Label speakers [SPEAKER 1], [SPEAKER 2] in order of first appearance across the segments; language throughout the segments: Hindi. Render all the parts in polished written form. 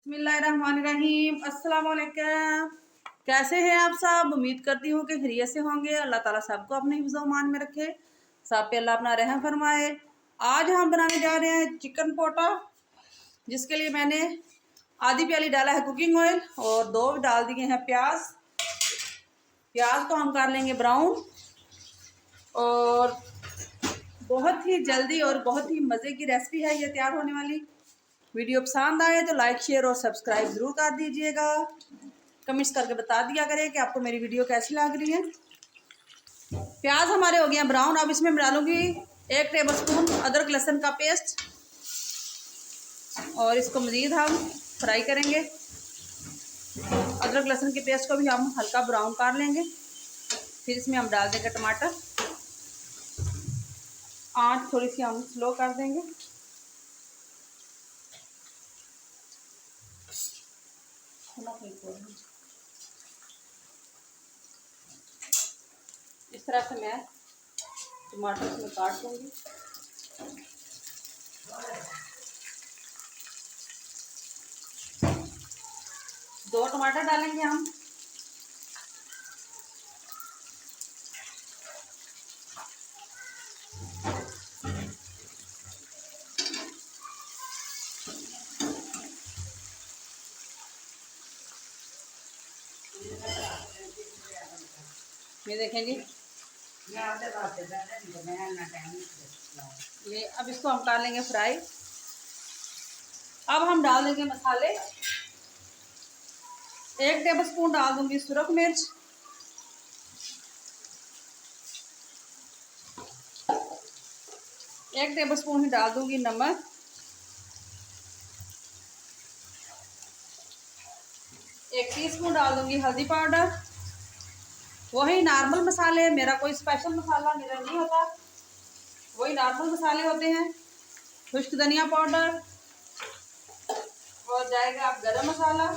[SPEAKER 1] बिस्मिल्लाहिर्रहमानिर्रहीम। अस्सलाम वालेकुम। कैसे हैं आप सब? उम्मीद करती हूँ कि खैरियत से होंगे। अल्लाह ताला सबको अपने हिफ्ज़-ओ-मान में रखे, सब पे अल्लाह अपना रहम फरमाए। आज हम बनाने जा रहे हैं चिकन पोटा, जिसके लिए मैंने आधी प्याली डाला है कुकिंग ऑयल और 2 डाल दिए हैं प्याज। प्याज को हम कर लेंगे ब्राउन। और बहुत ही जल्दी और बहुत ही मज़े की रेसिपी है ये तैयार होने वाली। वीडियो पसंद आए तो लाइक शेयर और सब्सक्राइब ज़रूर कर दीजिएगा। कमेंट्स करके बता दिया करें कि आपको मेरी वीडियो कैसी लग रही है। प्याज हमारे हो गया ब्राउन। अब इसमें मैं डालूंगी 1 टेबल स्पून अदरक लहसुन का पेस्ट और इसको मज़ीद हम फ्राई करेंगे। अदरक लहसुन के पेस्ट को भी हम हल्का ब्राउन कर लेंगे। फिर इसमें हम डाल देंगे टमाटर। आँच थोड़ी सी हम स्लो कर देंगे। इस तरह से मैं टमाटर इसमें काट दूंगी। दो टमाटर डालेंगे हम। ये देखें जी, ये अब इसको हम कर लेंगे फ्राई। अब हम डाल देंगे मसाले। 1 टेबल स्पून डाल दूंगी सुरख मिर्च। 1 टेबल स्पून ही डाल दूंगी नमक। 1 टीस्पून डाल दूंगी हल्दी पाउडर। वही नॉर्मल मसाले, मेरा कोई स्पेशल मसाला मेरा नहीं होता, वही नॉर्मल मसाले होते हैं। खुश्क धनिया पाउडर और जाएगा अब गरम मसाला।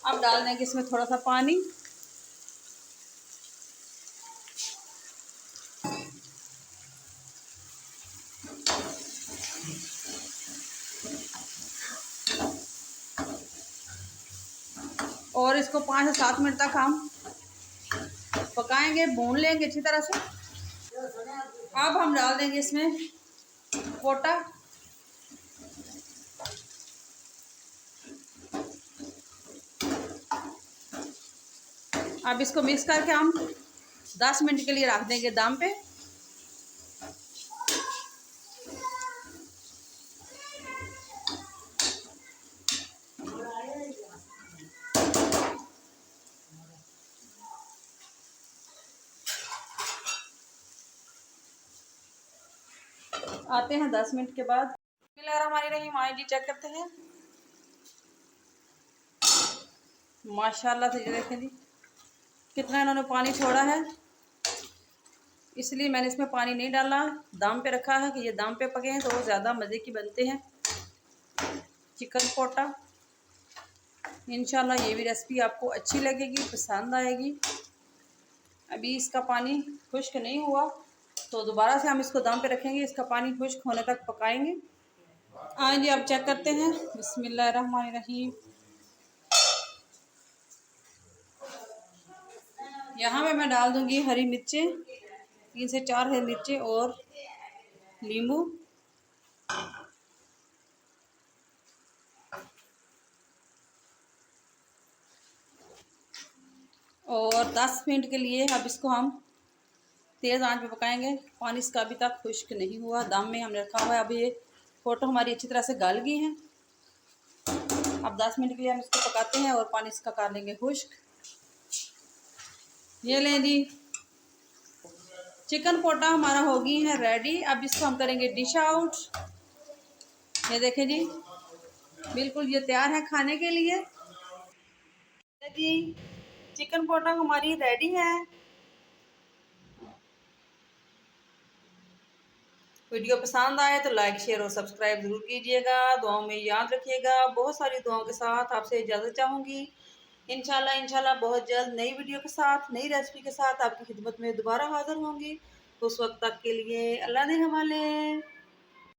[SPEAKER 1] अब डाल देंगे इसमें थोड़ा सा पानी। और इसको 5 से 7 मिनट तक हम पकाएंगे, भून लेंगे अच्छी तरह से। अब हम डाल देंगे इसमें पोटा। अब इसको मिक्स करके हम 10 मिनट के लिए रख देंगे दम पे। आते हैं 10 मिनट के बाद। हमारी रही माई जी, चेक करते हैं। माशाल्लाह से ये देखें जी कितना इन्होंने पानी छोड़ा है, इसलिए मैंने इसमें पानी नहीं डाला। दम पे रखा है कि ये दम पे पके हैं तो वो ज़्यादा मज़े की बनते हैं चिकन पोटा। इंशाल्लाह ये भी रेसिपी आपको अच्छी लगेगी, पसंद आएगी। अभी इसका पानी खुश्क नहीं हुआ तो दोबारा से हम इसको दम पे रखेंगे। इसका पानी खुश्क होने तक पकाएंगे। आइए अब चेक करते हैं। बिस्मिल्लाहिर्रहमानिर्रहीम। यहाँ पे मैं डाल दूंगी हरी मिर्चें, 3 से 4 हरी मिर्चें और नींबू। और 10 मिनट के लिए अब इसको हम तेज़ आंच पे पकाएंगे। पानी इसका अभी तक खुश्क नहीं हुआ, दम में हमने रखा हुआ है। अब ये फोटो हमारी अच्छी तरह से गल गई हैं। अब 10 मिनट के लिए हम इसको पकाते हैं और पानी इसका कर लेंगे खुश्क। ये लें जी, चिकन पोटा हमारा हो गई है रेडी। अब इसको हम करेंगे डिश आउट। ये देखें जी, बिल्कुल ये तैयार है खाने के लिए। जी, चिकन पोटा हमारी रेडी है। वीडियो पसंद आए तो लाइक शेयर और सब्सक्राइब ज़रूर कीजिएगा। दुआओं में याद रखिएगा। बहुत सारी दुआओं के साथ आपसे इजाज़त चाहूँगी। इंशाल्लाह बहुत जल्द नई वीडियो के साथ, नई रेसिपी के साथ आपकी खिदमत में दोबारा हाज़िर होंगी। उस वक्त तक के लिए अल्लाह ने हवाले।